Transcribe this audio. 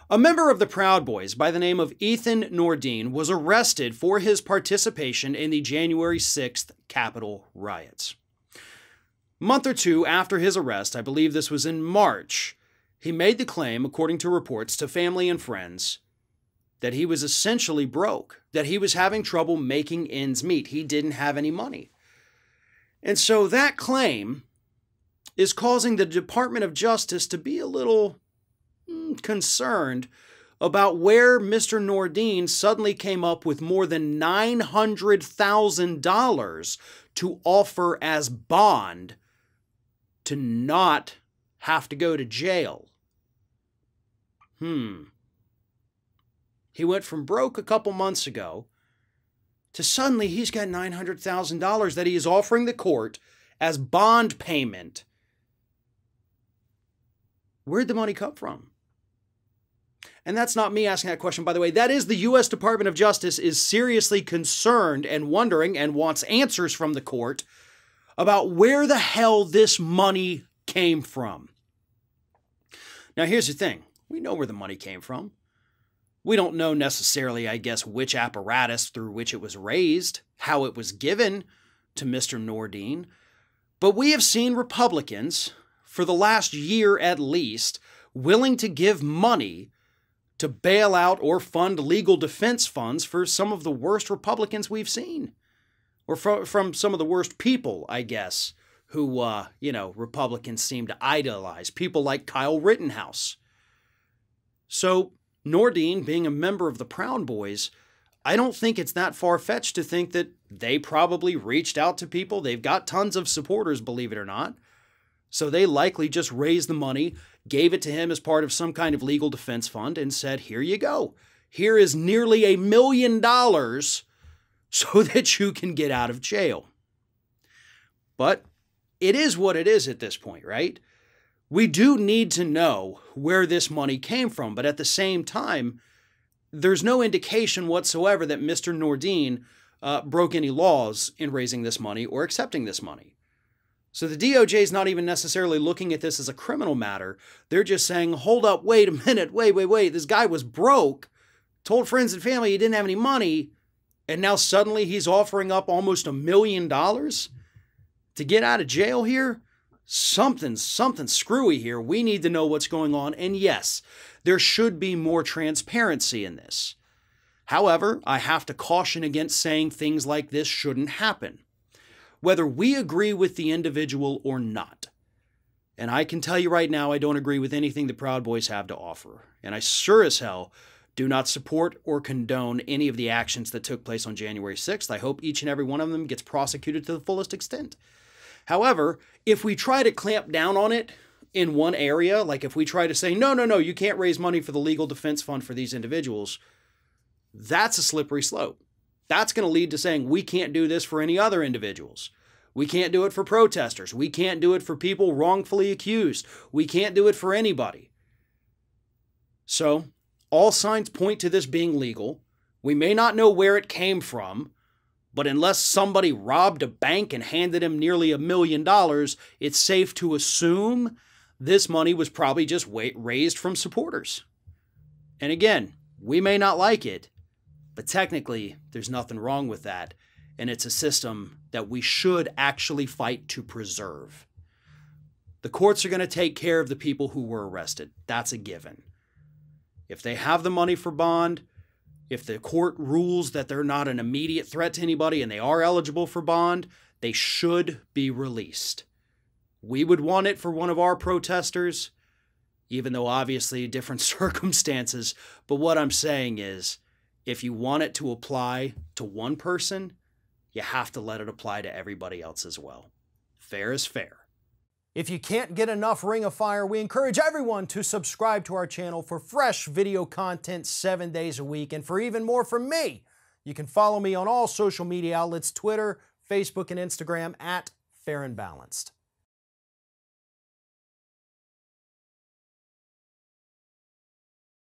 A member of the Proud Boys by the name of Ethan Nordean was arrested for his participation in the January 6th Capitol riots. A month or two after his arrest, I believe this was in March, he made the claim, according to reports to family and friends, that he was essentially broke, that he was having trouble making ends meet. He didn't have any money. And so that claim is causing the Department of Justice to be a little concerned about where Mr. Nordean suddenly came up with more than $900,000 to offer as bond to not have to go to jail. He went from broke a couple months ago to suddenly he's got $900,000 that he is offering the court as bond payment. Where'd the money come from? And that's not me asking that question, by the way. That is the U.S. Department of Justice is seriously concerned and wondering and wants answers from the court about where the hell this money came from. Now, here's the thing. We know where the money came from. We don't know necessarily, I guess, which apparatus through which it was raised, how it was given to Mr. Nordean. But we have seen Republicans, for the last year at least, willing to give money to bail out or fund legal defense funds for some of the worst Republicans we've seen. Or from some of the worst people, I guess, who, Republicans seem to idolize. People like Kyle Rittenhouse. So, Nordean, being a member of the Proud Boys, I don't think it's that far-fetched to think that they probably reached out to people. They've got tons of supporters, believe it or not. So they likely just raised the money, gave it to him as part of some kind of legal defense fund, and said, here you go. Here is nearly $1 million so that you can get out of jail. But it is what it is at this point, right? We do need to know where this money came from, but at the same time, there's no indication whatsoever that Mr. Nordean broke any laws in raising this money or accepting this money. So the DOJ is not even necessarily looking at this as a criminal matter. They're just saying, hold up, wait a minute, wait. This guy was broke, told friends and family he didn't have any money, and now suddenly he's offering up almost $1 million to get out of jail here? Something screwy here. We need to know what's going on. And yes, there should be more transparency in this. However, I have to caution against saying things like this shouldn't happen, whether we agree with the individual or not. And I can tell you right now, I don't agree with anything the Proud Boys have to offer. And I sure as hell do not support or condone any of the actions that took place on January 6th. I hope each and every one of them gets prosecuted to the fullest extent. However, if we try to clamp down on it in one area, like if we try to say, no, you can't raise money for the legal defense fund for these individuals, that's a slippery slope. That's going to lead to saying we can't do this for any other individuals. We can't do it for protesters. We can't do it for people wrongfully accused. We can't do it for anybody. So, all signs point to this being legal. We may not know where it came from, but unless somebody robbed a bank and handed him nearly $1 million, it's safe to assume this money was probably just raised from supporters. And again, we may not like it, but technically there's nothing wrong with that. And it's a system that we should actually fight to preserve. The courts are going to take care of the people who were arrested. That's a given. If they have the money for bond, if the court rules that they're not an immediate threat to anybody and they are eligible for bond, they should be released. We would want it for one of our protesters, even though obviously different circumstances. But what I'm saying is, if you want it to apply to one person, you have to let it apply to everybody else as well. Fair is fair. If you can't get enough Ring of Fire, we encourage everyone to subscribe to our channel for fresh video content 7 days a week. And for even more from me, you can follow me on all social media outlets, Twitter, Facebook, and Instagram @FairandBalanced.